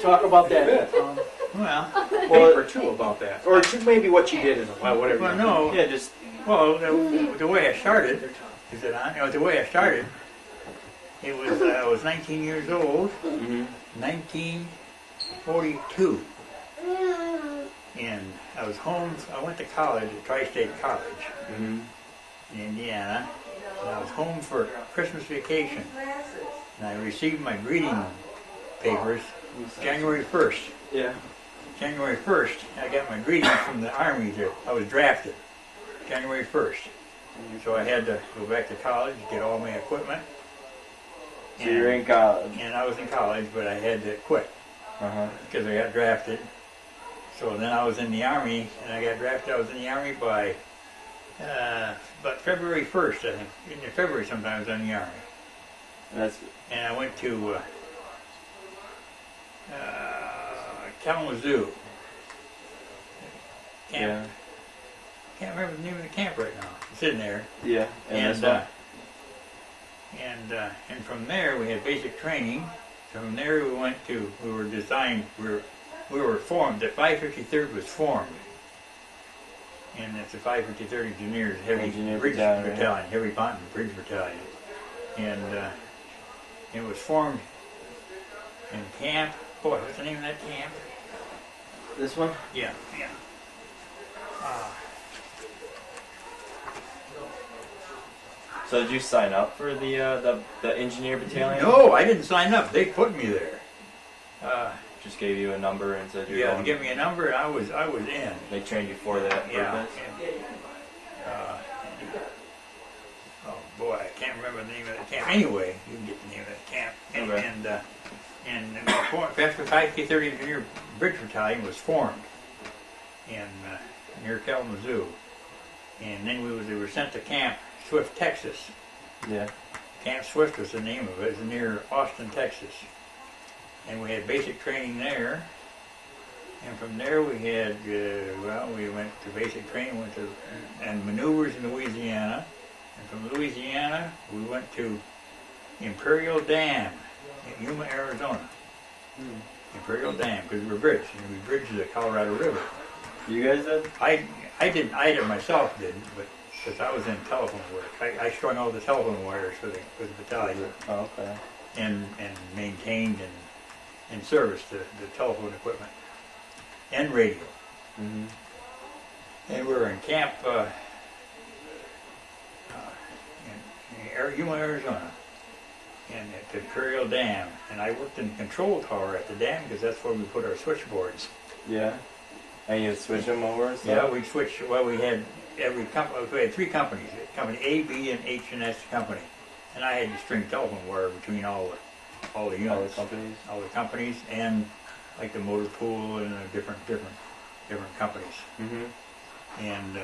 talk about that? Well, Paper too about that, or maybe what you did in a while, whatever. well, no. Yeah, just Well, the way I started, is it on? The way I started, it was I was 19 years old, 1942, and I was home. I went to college at Tri-State College in Indiana, and I was home for Christmas vacation, and I received my greeting papers January 1st. Yeah. January 1st, I got my greeting from the Army there. I was drafted January 1st. So I had to go back to college, get all my equipment. So you were in college? And I was in college, but I had to quit because I got drafted. So then I was in the Army, and I got drafted. I was in the Army by about February 1st, I think. In February sometime I was in the Army. And I went to Kalamazoo camp. Yeah. Can't remember the name of the camp right now. It's in there. Yeah. And from there we had basic training. From there we went to we were formed. The 553rd was formed, and it's the 553rd Engineers Heavy Bridge Battalion, Heavy Mountain Bridge Battalion, and it was formed in camp. Boy, what's the name of that camp? This one? Yeah. So did you sign up for the engineer battalion? No, I didn't sign up. They put me there. Just gave you a number and said you're Yeah, going. they gave me a number, and I was in. They trained you for that Yeah. purpose? Oh boy, I can't remember the name of the camp. Anyway, you can get the name of the camp. And the 553rd Engineer Bridge Battalion was formed in near Kalamazoo, and then they were sent to Camp Swift, Texas. Yeah. Camp Swift was the name of it. It was near Austin, Texas, and we had basic training there. And from there we had we went to basic training, and maneuvers in Louisiana, and from Louisiana we went to Imperial Dam in Yuma, Arizona. Imperial Dam, because we were bridged. We bridged the Colorado River. You guys did? I didn't myself didn't, but because I was in telephone work, I strung all the telephone wires for the battalion. Oh, okay. And maintained and serviced the telephone equipment and radio. And we were in camp in Yuma, Arizona, and at the Imperial Dam, and I worked in the control tower at the dam because that's where we put our switchboards. Yeah. And you switch them over and stuff? Yeah, we switched. Well, we had we had three companies: Company A, B, and H and S Company, and I had to string telephone wire between all the units, all the companies, and like the motor pool and different companies. And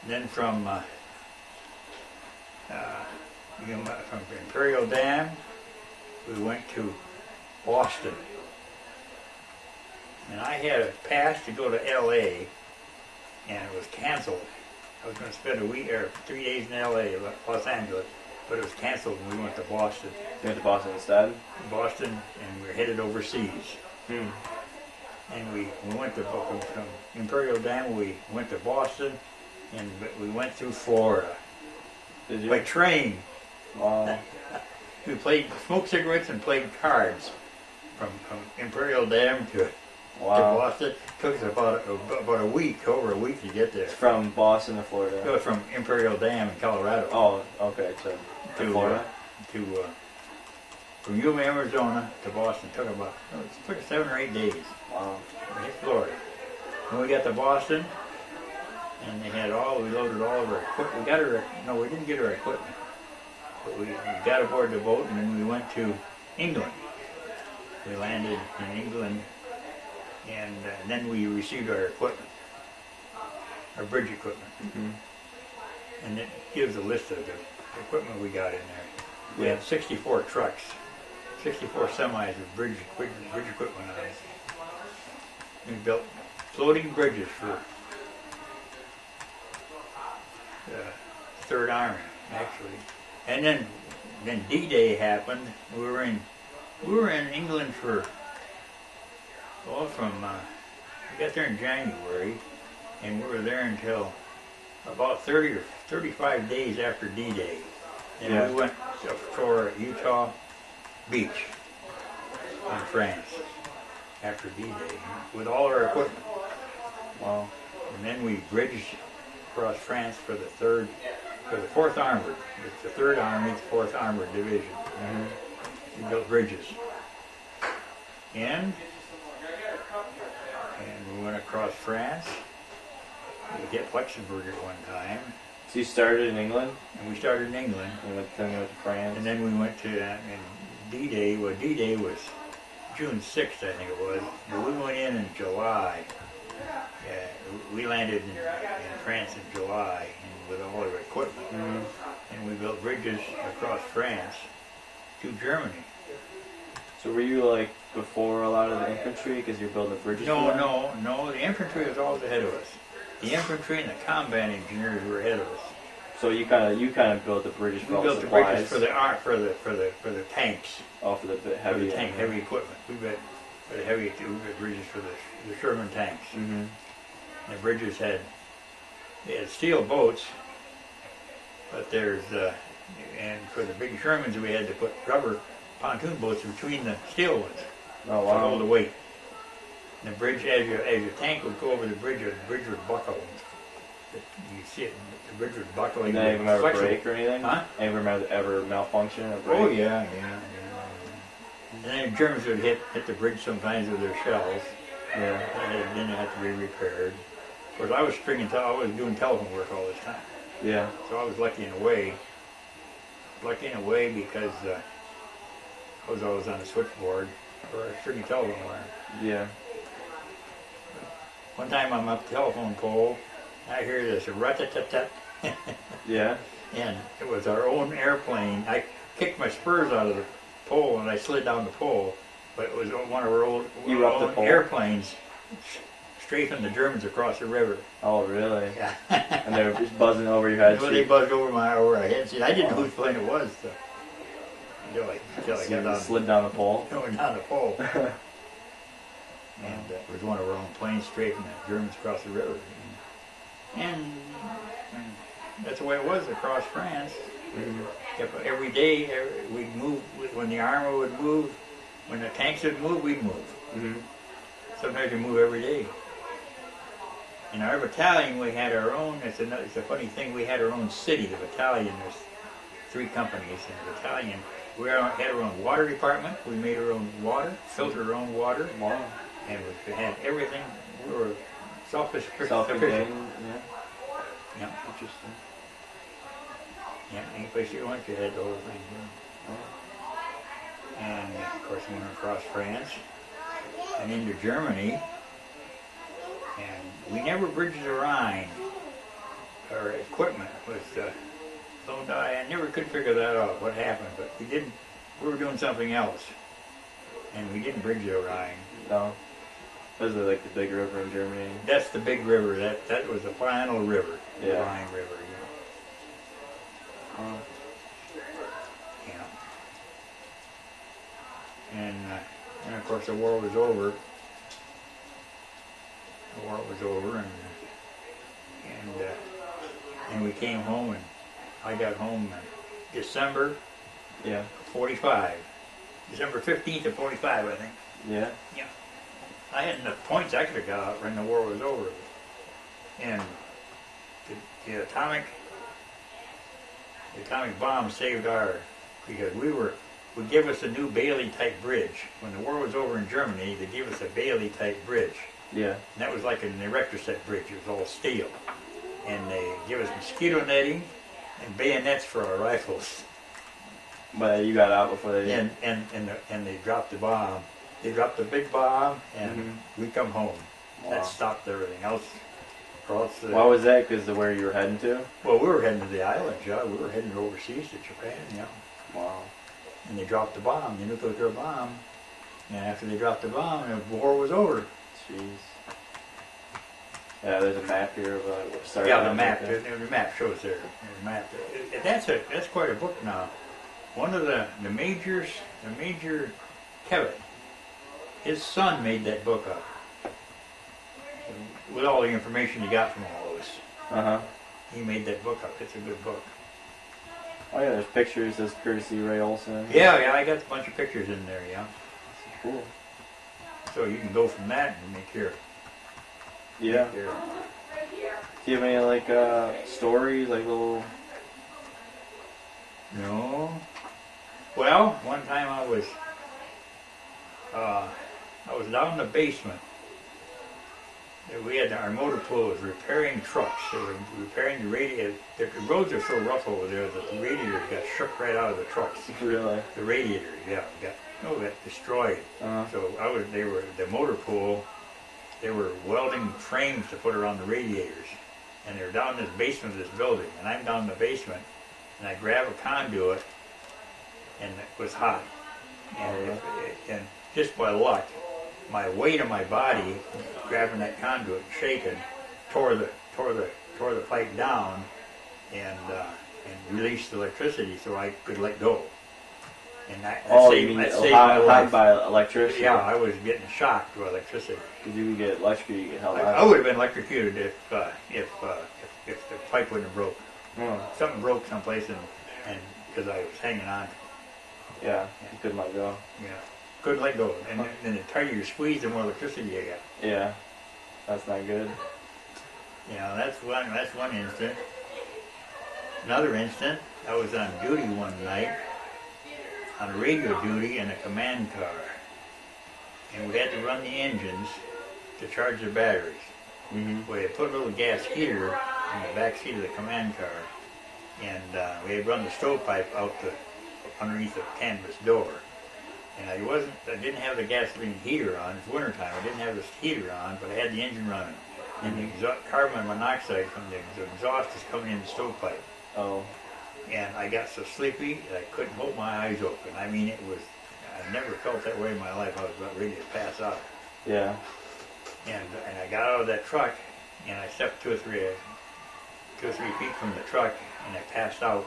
then from Imperial Dam, we went to Boston, and I had a pass to go to L.A., and it was canceled. I was going to spend a week or 3 days in L.A., Los Angeles, but it was canceled, and we went to Boston. You went to Boston instead? Boston, and we were headed overseas. And we went from Imperial Dam, we went to Boston, and we went through Florida. Did you? By train. Wow. We smoked cigarettes and played cards from Imperial Dam to Boston. It took us about a week, over a week to get there. From Boston to Florida? No, from Imperial Dam in Colorado. Oh, okay, to Florida? From Yuma, Arizona to Boston took us 7 or 8 days. Wow. We hit Florida. When we got to Boston, and we loaded all of our equipment. We didn't get our equipment. But we got aboard the boat, and then we went to England. We landed in England, and then we received our equipment, our bridge equipment. And it gives a list of the equipment we got in there. We had 64 trucks, 64 semis with bridge equipment on it. We built floating bridges for the Third Army, actually. And then D-Day happened. We were in England for Well, we got there in January, and we were there until about 30 or 35 days after D-Day. And Yeah. we went up for Utah Beach in France after D-Day with all our equipment. Wow. And then we bridged across France for the 4th Armored. It's the 3rd Army, the 4th Armored Division. Mm-hmm. We built bridges. And we went across France. We hit Luxembourg at one time. So you started in England? And we started in England. Then you went to France? And then we went to D-Day. Well, D-Day was June 6th, I think it was. But we went in July. We landed in France in July and with all our equipment. Mm-hmm. And we built bridges across France to Germany. So were you like before a lot of the infantry because you're building the bridges? No. The infantry was always ahead of us. The infantry and the combat engineers were ahead of us. So you kind of built the bridges for We all built the supplies. bridges for the tanks. Oh, for the heavy. Heavy equipment. We built for the heavy. We built bridges for the Sherman tanks. Mm-hmm. The bridges had steel boats, but and for the big Shermans we had to put rubber pontoon boats between the steel ones Oh to wow. hold the weight. And the bridge, as your tank would go over the bridge would buckle. You see it, the bridge would buckle. Did any of them ever flexible. break or anything? Huh? Any of them ever malfunction or break? Oh yeah. And then the Germans would hit the bridge sometimes with their shells. Yeah. And then it had to be repaired. Of course, I was doing telephone work all this time. Yeah. So I was lucky in a way. Because I was always on the switchboard or stringing telephone wire. Yeah. One time I'm up the telephone pole, I hear this rat-tat-tat-tat. Yeah. And it was our own airplane. I kicked my spurs out of the pole and I slid down the pole, but it was one of our own airplanes strafing the Germans across the river. Oh really? Yeah. And they were just buzzing over your head. Well, they buzzed over my head. See, I didn't know whose plane it was until I So got you down, slid down the pole. going down the pole. And it was one of our own planes strafing the Germans across the river. And that's the way it was across France. Every day we'd move. When the armor would move, when the tanks would move, we'd move. Mm-hmm. Sometimes we move every day. In our battalion, we had our own. It's a funny thing. We had our own city. The battalion. There's 3 companies in the battalion. We had our own water department. We made our own water, filtered our own water, Wow. and we had everything. We were self-sufficient. Self-contained. Yeah. Yeah. Interesting. Yeah. Any place you went, you had the whole thing. Oh. And of course, we went across France and into Germany. And we never bridged the Rhine. Our equipment was so I never could figure that out, what happened, but we didn't. We were doing something else, and we didn't bridge the Rhine. No. Those are like the big river in Germany. That's the big river. That was the final river, the Yeah. Rhine River. Oh. Yeah. And of course the war was over. The war was over, and we came home, and I got home in December Yeah. 45. December 15th of 45, I think. Yeah. Yeah. I had enough points I could have got out when the war was over. And the atomic bomb saved because would give us a new Bailey type bridge. When the war was over in Germany, they gave us a Bailey type bridge. Yeah. And that was like an erector set bridge. It was all steel. And they give us mosquito netting and bayonets for our rifles. But you got out before they did. And they dropped the bomb. They dropped the big bomb, and we come home. Wow. That stopped everything else. Or else Why was that? Because of where you were heading to? well, we were heading to the islands, yeah. We were heading overseas to Japan, yeah. Wow. And they dropped the bomb, the nuclear bomb. And after they dropped the bomb, the war was over. Jeez. Yeah, there's a map here of what started. Yeah, the out map. there. The map shows there. The map. That's quite a book now. One of the major Kevin, his son made that book up with all the information he got from all of us. Uh-huh. He made that book up. It's a good book. Oh yeah, there's pictures. That's courtesy Ray Olsen. Yeah, I got a bunch of pictures in there. Yeah. Cool. So you can go from that and make your. Yeah. Make your, Do you have any like stories, like little? no. Well, one time I was down in the basement. We had our motor pool was repairing trucks. They were repairing the radiator. The roads are so rough over there that the radiators got shook right out of the trucks. Really? The radiators, yeah, got destroyed. Uh-huh. So they were the motor pool. They were welding frames to put around the radiators, and they were down in this basement of this building. And I'm down in the basement, and I grab a conduit, and it was hot. And just by luck, my weight of my body, grabbing that conduit and shaking, tore the pipe down, and released the electricity so I could let go. And that saved my life. By electricity? Yeah, I was getting shocked with electricity. Because you would get electrocuted, you get held out. I would have been electrocuted if the pipe wouldn't have broke. Oh. Something broke someplace, and because I was hanging on. Yeah, you couldn't let go. Yeah, couldn't let go. And the tighter you squeeze, the more electricity you got. Yeah, that's not good. Yeah, that's one instant. Another instant, I was on duty one night, on radio duty in a command car, and we had to run the engines to charge the batteries. Mm-hmm. We had put a little gas heater in the back seat of the command car, and we had run the stovepipe out underneath the canvas door. And I didn't have the gasoline heater on. It's wintertime. I didn't have this heater on, but I had the engine running. And the carbon monoxide from the exhaust is coming in the stovepipe. Oh. And I got so sleepy that I couldn't hold my eyes open. I mean, I never felt that way in my life. I was about ready to pass out. Yeah. And I got out of that truck, and I stepped 2 or 3 feet from the truck, and I passed out.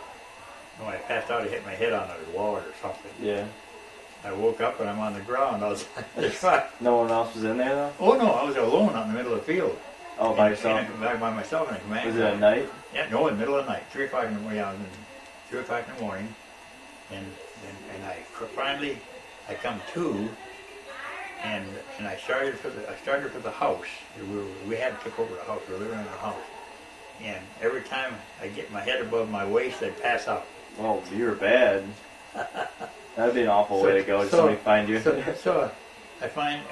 And when I passed out, I hit my head on a wall or something. Yeah. I woke up and I'm on the ground outside the truck. No one else was in there though? Oh no, I was alone out in the middle of the field. Oh, by yourself? By myself in a command. Was it at night? Yeah, no, in the middle of the night, 3 o'clock in the morning. I was in 2 o'clock in the morning, and I finally come to, and I started for the house. We had took over the house. We were living in a house, and every time I get my head above my waist, I'd pass out. Oh, you were bad. That'd be an awful way to go. Did somebody find you? So I finally